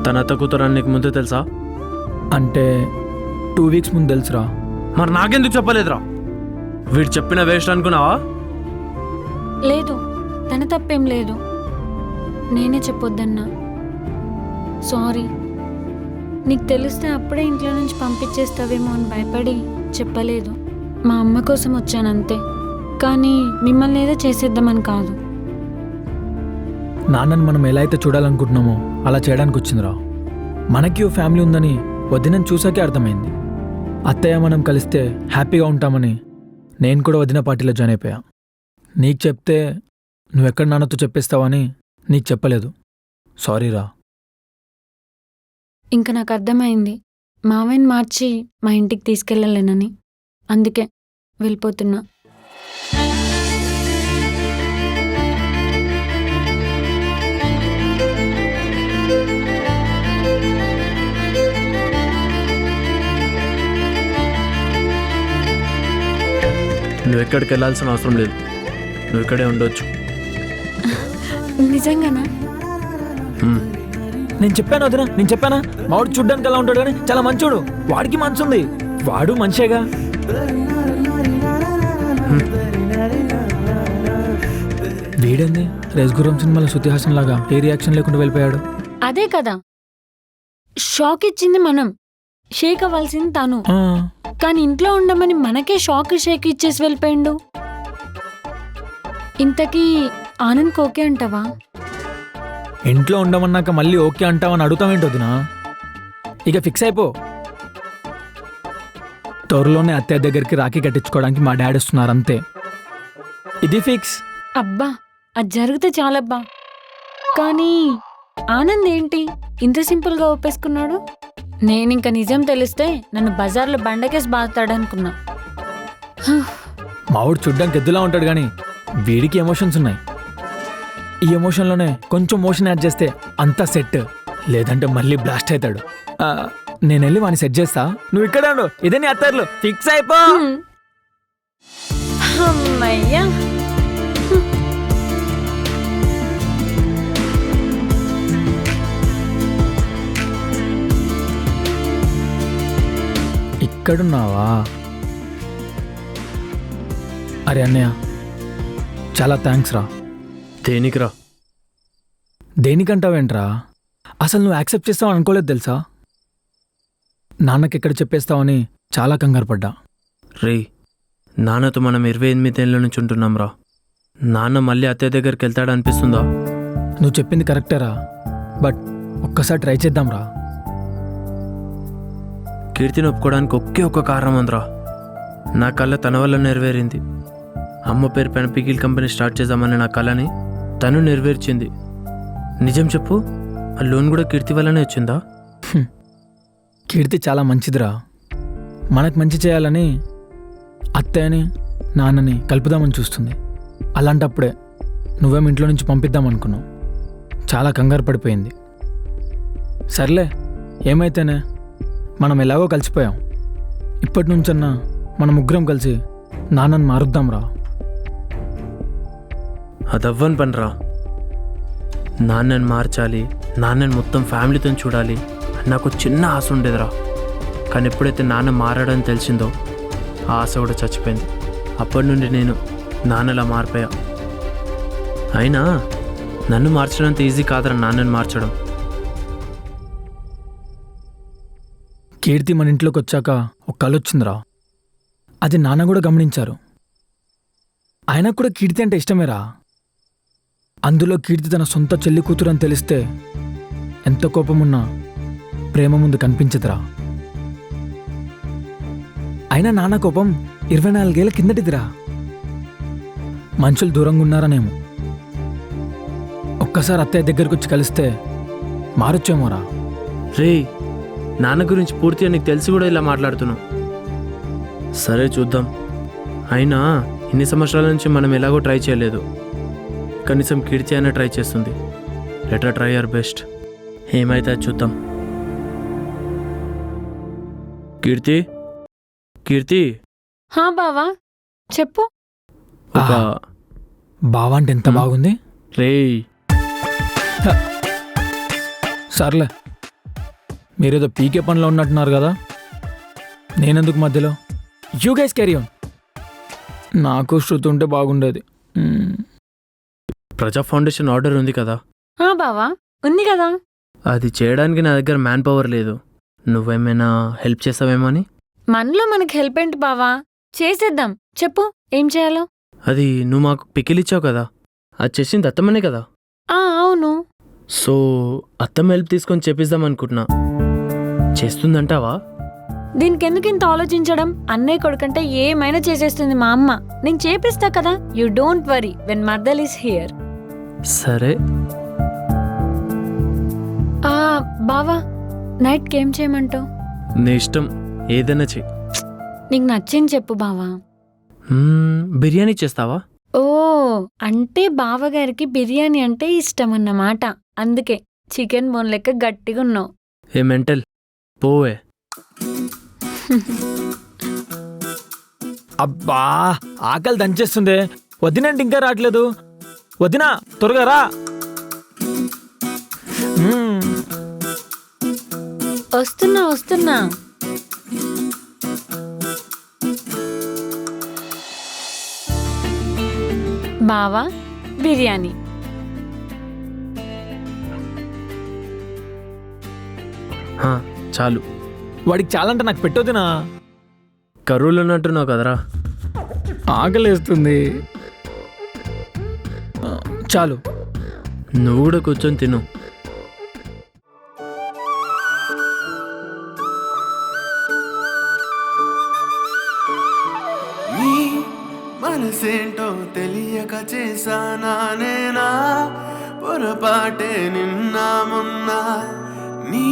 తన అత్త కూతురు నీకు ముందే తెలుసా? అంటే 2 వీక్స్ ముందు తెలుసురా. మరి నాకెందుకు చెప్పలేదురా? వీడు చెప్పిన వేస్ట్ అనుకున్నావా? లేదు, తన తప్పేం లేదు. నేనే చెప్పొద్దన్నా. సారీ. నీకు తెలిస్తే అప్పుడే ఇంట్లో నుంచి పంపించేస్తావేమో అని భయపడి చెప్పలేదు. మా అమ్మ కోసం వచ్చానంతే, కానీ మిమ్మల్ని ఏదో చేసేద్దామని కాదు. నాన్నని మనం ఎలా అయితే చూడాలనుకుంటున్నామో అలా చేయడానికి వచ్చిందిరా. మనకి ఓ ఫ్యామిలీ ఉందని వదినని చూసాకే అర్థమైంది. అత్తయ్య మనం కలిస్తే హ్యాపీగా ఉంటామని నేను కూడా వదిన పార్టీలో జాయిన్ అయిపోయా. నీకు చెప్తే నువ్వెక్కడ నాన్నతో చెప్పేస్తావని నీకు చెప్పలేదు. సారీరా. ఇంకా నాకు అర్థమైంది మావయ్యని మార్చి మా ఇంటికి తీసుకెళ్ళలేనని. అందుకే వెళ్ళిపోతున్నా. నువ్వు ఎక్కడికి వెళ్ళాల్సిన అవసరం లేదు, నువ్వు ఇక్కడే ఉండొచ్చు. నిజంగానా? నేను చెప్పాను వదిన, నేను చెప్పానా మావాడు చూడ్డానికి ఎలా ఉంటాడు కానీ చాలా మంచోడు. వాడికి మనసు ఉంది, వాడు మనిషేగా. వీడేంది రేస్గురం సినిమాలో శృతి హాసన్ లాగా ఏ రియాక్షన్ లేకుండా వెళ్ళిపోయాడు. అదే కదా, షాక్ ఇచ్చింది మనం, షేక్ అవ్వాల్సింది తను. కానీ ఇంట్లో ఉండమని మనకే షేక్ ఇచ్చేసి వెళ్ళిపోయిండు. ఇంతకీ ఆనంద్ ఓకే అంటావా? ఇంట్లో ఉండమన్నాక మళ్ళీ ఓకే అంటావని అడుగుతామేంటి వదినా? ఇక ఫిక్స్ అయిపో. త్వరలోనే అత్తయ్య దగ్గరికి రాఖీ కట్టించుకోవడానికి మా డాడీ వస్తున్నారు, అంతే. ఇది ఫిక్స్. అబ్బా, అది జరిగితే చాలబ్బా. కానీ ఆనంద్ ఏంటి ఇంత సింపుల్గా ఒప్పేసుకున్నాడు? నేనింక నిజం తెలిస్తే నన్ను బజార్లో బండకేసి బాగుతాడనుకున్నా. మావాడు చూడ్డానికి ఎద్దులా ఉంటాడు కానీ వీడికి ఎమోషన్స్ ఉన్నాయి. ఈ ఎమోషన్లోనే కొంచెం మోషన్ యాడ్ చేస్తే అంతా సెట్, లేదంటే మళ్ళీ బ్లాస్ట్ అవుతాడు. నేను వెళ్ళి వాడిని సెట్ చేస్తా, నువ్వు ఇక్కడ ఉండు. ఇదే నీ అత్తర్లు, ఫిక్స్ అయిపో. అమ్మయ్యా. ఇక్కడున్నావా? అరే అన్నయ్య, చాలా థ్యాంక్స్ రా. దేనికిరా? దేనికంటావేంట్రా? అసలు నువ్వు యాక్సెప్ట్ చేస్తావు అనుకోలేదు తెలుసా. నాన్నకి ఎక్కడ చెప్పేస్తావని చాలా కంగారు పడ్డా. రే, నాన్నతో మనం 28 ఏళ్ళ నుంచి ఉంటున్నాం రా. నాన్న మళ్ళీ అత్తయ్య దగ్గరికి వెళ్తాడు అనిపిస్తుందా? నువ్వు చెప్పింది కరెక్టేరా, బట్ ఒక్కసారి ట్రై చేద్దాంరా. కీర్తిని ఒప్పుకోవడానికి ఒకే ఒక్క కారణం ఉందిరా. నా కళ తన వల్ల నెరవేరింది. అమ్మ పేరు పైన పికిల్ కంపెనీ స్టార్ట్ చేద్దామని నా కళని తను నెరవేర్చింది. నిజం చెప్పు, ఆ లోన్ కూడా కీర్తి వల్లనే వచ్చిందా? కీర్తి చాలా మంచిదిరా. మనకు మంచి చేయాలని అత్తయ్యని నాన్నని కలుపుదామని చూస్తుంది. అలాంటప్పుడే నువ్వేం ఇంట్లో నుంచి పంపిద్దామనుకున్నావు. చాలా కంగారు పడిపోయింది. సర్లే, ఏమైతేనే మనం ఎలాగో కలిసిపోయాం. ఇప్పటి నుంచన్నా మన ముగ్గురం కలిసి నాన్నని మారుద్దాంరా. అదవ్వని పనిరా. నాన్నని మార్చాలి, నాన్నని మొత్తం ఫ్యామిలీతో చూడాలి అని నాకు చిన్న ఆశ ఉండేదిరా. కానీ ఎప్పుడైతే నాన్న మారాడని తెలిసిందో ఆ ఆశ కూడా చచ్చిపోయింది. అప్పటి నుండి నేను నాన్నలా మారిపోయా. అయినా నన్ను మార్చడం అంత ఈజీ కాదురా నాన్నని మార్చడం. కీర్తి మన ఇంట్లోకి వచ్చాక ఒక కళ వచ్చిందిరా. అది నాన్న కూడా గమనించారు. ఆయనకు కూడా కీర్తి అంటే ఇష్టమేరా. అందులో కీర్తి తన సొంత చెల్లి కూతురు అని తెలిస్తే ఎంత కోపమున్నా ప్రేమ ముందు కనిపించదురా. అయినా నాన్న కోపం 24 ఏళ్ల కిందటిదిరా. మనుషులు దూరంగా ఉన్నారనేమో. ఒక్కసారి అత్తయ్య దగ్గరకు వచ్చి కలిస్తే మారొచ్చేమోరా. రే, నాన్న గురించి పూర్తిగా నీకు తెలిసి కూడా ఇలా మాట్లాడుతున్నావు. సరే చూద్దాం. అయినా ఇన్ని సంవత్సరాల నుంచి మనం ఎలాగో ట్రై చేయలేదు. కనీసం కీర్తి అయినా ట్రై చేస్తుంది. Let try our best. ఏమైతే చూద్దాం. కీర్తి, కీర్తి. హా బావా, చెప్పు. ఒక బావా అంటే ఎంత బాగుంది. రే, సర్లే, మీరేదో పీకే పనిలో ఉన్నట్టున్నారు కదా, నేనెందుకు మధ్యలో? You guys carry on. నాకు శృతి ఉంటే బాగుండేది. ప్రజా ఫౌండేషన్ ఆర్డర్ ఉంది కదా, బావా ఉంది కదా. అది చేయడానికి నా దగ్గర మ్యాన్ పవర్ లేదు. నువ్వేమైనా హెల్ప్ చేస్తావేమో అని. మనలో మనకి హెల్ప్ ఏంటి బావా, చేసేద్దాం. చెప్పు ఏం చేయాలో. అది నువ్వు మాకు పికిల్ ఇచ్చావు కదా, అది చేసింది అత్తమ్మనే కదా. అవును. సో అత్తమ్మ హెల్ప్ తీసుకొని చేపిద్దాం అనుకుంటున్నా. చేస్తుందంటావా? దీనికి ఎందుకు ఇంత ఆలోచించడం? అన్నయ్య కొడుకంటే ఏమైనా చేసేస్తుంది మా అమ్మ. నేను చేపిస్తా కదా, యూ డోంట్ వరీ వెన్ మర్దల్ ఈస్ హియర్. సరే. బావా నైట్కి ఏం చేయమంటావు? నీ ఇష్టం, ఏదైనా చెయ్యి. నీకు నచ్చింది చెప్పు బావా. బిర్యానీ చేస్తావా? ఓ, అంటే బావగారికి బిర్యానీ అంటే ఇష్టం అన్నమాట. అందుకే చికెన్ బోన్ లెక్క గట్టిగా ఉన్నావు. ఏ మెంటల్, పోవే. అబ్బా, ఆకలి దంచేస్తుందే. వదినంటే ఇంకా రావట్లేదు. వదినా త్వరగా రా. వస్తున్నా వస్తున్నా. బావా బిర్యానీ. చాలు. వాడికి చాలంటే నాకు పెట్టొద్దునా? కర్రూలు ఉన్నట్టున్నావు కదరా. ఆకలేస్తుంది. చాలు. నువ్వు కూడా కూర్చొని తిను. మనసేంటో తెలియక చేశానా నేనా పొరపాటే నిన్న మొన్న. నీ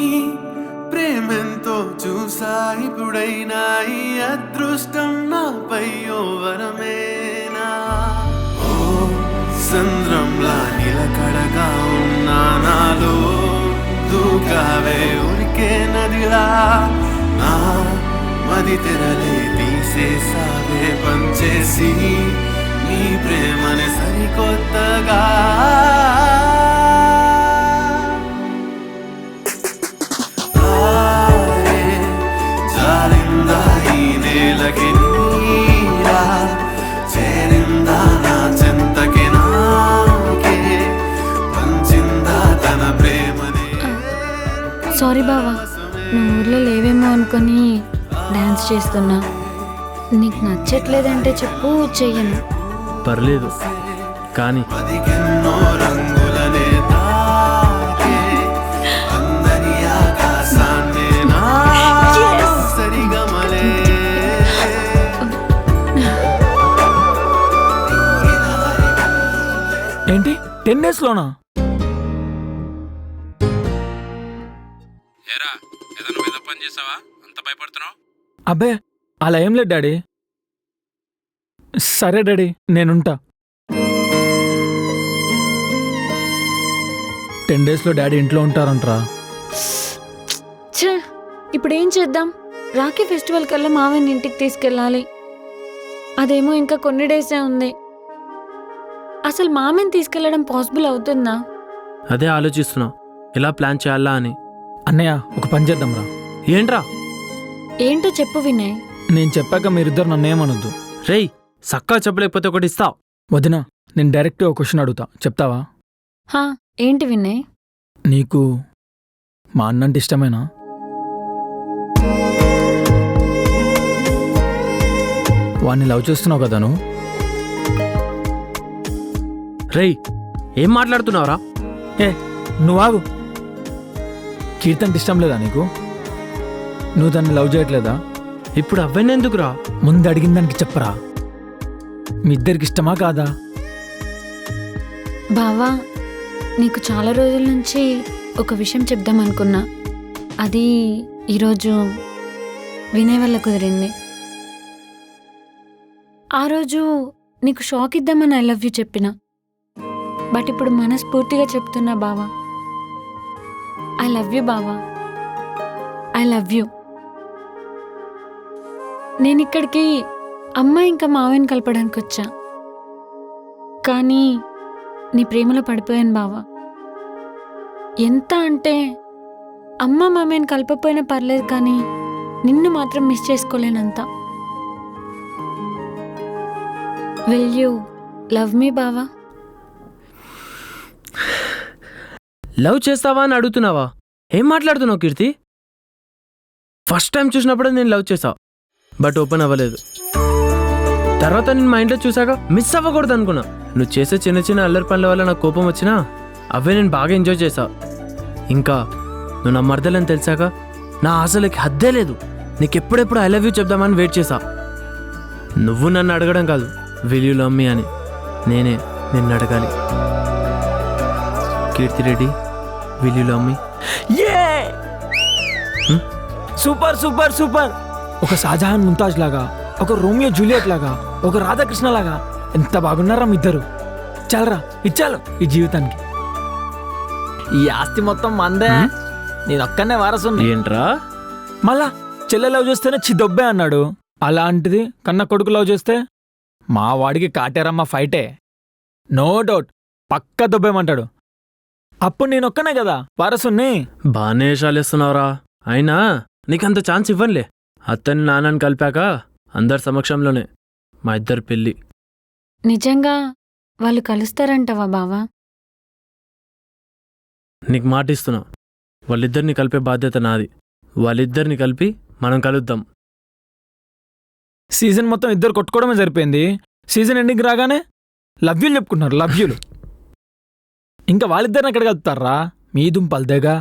ప్రేమెంతో చూసా ఇప్పుడైనా ఈ అదృష్టం నాపై ఓ వరమేనా. ఓ సంద్రంలా నిలకడగా ఉన్నా నాలో దూకావే ఉరికే నదిలా. నా మది తెరలే తీసేసావే పంచేసి నీ ప్రేమని సరికొత్తగా. జారిందా ఈ నేలకి నీరా, చేరిందా నా చెంతకి నాకే, పంచిందా తన ప్రేమని. సారీ బావా, నువ్వు ఊర్లో లేవేమో అనుకొని డాన్స్ చేస్తున్నా. నీకు నచ్చట్లేదంటే చెప్పు, చెయ్యను. పర్లేదు కానీ పదికెన్నో రంగులనే తాకే అందని ఆకాశాన్నే నా సరిగమలే. ఏంటి 10 daysలోనా? ఏరా ఏదైనా మీద పని చేసావా? అంత భయపడుతున్నావు? అబ్బే అలా ఏం లేదు డాడీ. సరే డాడీ, నేనుంటా. 10 daysలో డాడీ ఇంట్లో ఉంటారంటరా. ఛే, ఇప్పుడు ఏం చేద్దాం? రాఖీ ఫెస్టివల్ కల్లా మావయ్యని ఇంటికి తీసుకెళ్ళాలి. అదేమో ఇంకా కొన్ని డేసే ఉంది. అసలు మామయ్యని తీసుకెళ్లడం పాసిబుల్ అవుతుందా? అదే ఆలోచిస్తున్నా, ఎలా ప్లాన్ చేయాలా అని. అన్నయ్య ఒక పని చేద్దాంరా. ఏంట్రా? ఏంటో చెప్పు వినయ్. నేను చెప్పాక మీరిద్దరు నన్నేమనొద్దు. రేయ్, సక్కా చెప్పలేకపోతే ఒకటి ఇస్తావు. వదినా, నేను డైరెక్ట్గా ఒక క్వశ్చన్ అడుగుతా, చెప్తావా? ఏంటి వినయ్? నీకు మా అన్నంటే ఇష్టమేనా? వాడిని లవ్ చేస్తున్నావు కదా నువ్వు? రేయ్, ఏం మాట్లాడుతున్నావురా? ఏ నువ్వు ఆగు. కీర్తన్ ఇష్టం లేదా నీకు? నువ్వు దాన్ని లవ్ చేయట్లేదా? ఇప్పుడు అవ్వనెందుకురా? ముందు అడిగిన దానికి చెప్పరా. మీ ఇద్దరికి ఇష్టమా కాదా? బావా, నీకు చాలా రోజుల నుంచి ఒక విషయం చెప్దాం అనుకున్నా. అది ఈరోజు వినయ్ వల్ల కుదిరింది. ఆ రోజు నీకు షాక్ ఇద్దామని ఐ లవ్ యూ చెప్పిన. బట్ ఇప్పుడు మనస్ఫూర్తిగా చెప్తున్నా బావా, ఐ లవ్ యూ బావా, ఐ లవ్ యూ. నేనిక్కడికి అమ్మ ఇంకా మావయ్యని కలపడానికి వచ్చా, కానీ నీ ప్రేమలో పడిపోయాను బావా. ఎంత అంటే అమ్మ మామయ్యని కలపకపోయినా పర్లేదు కానీ నిన్ను మాత్రం మిస్ చేసుకోలేనంత. విల్ యూ లవ్ మీ బావా? లవ్ చేస్తావా అని అడుగుతున్నావా? ఏం మాట్లాడుతున్నావు కీర్తి? ఫస్ట్ టైం చూసినప్పుడే నేను లవ్ చేసా, బట్ ఓపెన్ అవ్వలేదు. తర్వాత నేను మా ఇంట్లో చూసాక మిస్ అవ్వకూడదు అనుకున్నా. నువ్వు చేసే చిన్న చిన్న అల్లరి పనుల వల్ల నాకు కోపం వచ్చినా అవే నేను బాగా ఎంజాయ్ చేసా. ఇంకా నువ్వు నా మర్దలని తెలిసాక నా ఆశలకి హద్దే లేదు. నీకు ఎప్పుడెప్పుడు ఐ లవ్ యూ చెప్దామని వెయిట్ చేసా. నువ్వు నన్ను అడగడం కాదు, విల్ యూ లవ్ మీ అని నేనే నిన్ను అడగాలి. Keerthi Reddy, will you love me? Super super super. ఒక షాజహాన్ ముంతాజ్ లాగా, ఒక రోమియో జూలియట్ లాగా, ఒక రాధాకృష్ణ లాగా ఎంత బాగున్నారా మీ ఇద్దరు. చాలరా ఇచ్చాలు ఈ జీవితానికి. ఈ ఆస్తి మొత్తం మందే, నేను ఒక్కనే వారసుని. ఏంట్రా మళ్ళా చెల్లె లవ్ చేస్తేనే చిదొబ్బే అన్నాడు. అలాంటిది కన్న కొడుకు లవ్ చేస్తే మా వాడికి కాటేరమ్మ ఫైటే. నో డౌట్ పక్క దొబ్బేమంటాడు. అప్పుడు నేనొక్కనే కదా వారసుని. బాగానే వేషాలేస్తున్నావురా. అయినా నీకంత ఛాన్స్ ఇవ్వనులే. అత్తని నాన్నని కలిపాక అందరి సమక్షంలోనే మా ఇద్దరు పెళ్ళి. నిజంగా వాళ్ళు కలుస్తారంటవా బావా? నీకు మాట ఇస్తున్నా, వాళ్ళిద్దరిని కలిపే బాధ్యత నాది. వాళ్ళిద్దరిని కలిపి మనం కలుద్దాం. సీజన్ మొత్తం ఇద్దరు కొట్టుకోవడమే సరిపోయింది. సీజన్ ఎండింగ్ రాగానే లవ్ యూలు చెప్పుకుంటున్నారు. లవ్ యూలు ఇంకా వాళ్ళిద్దరిని ఎక్కడ కలుపుతారా? మీ దుంపల్దేగా.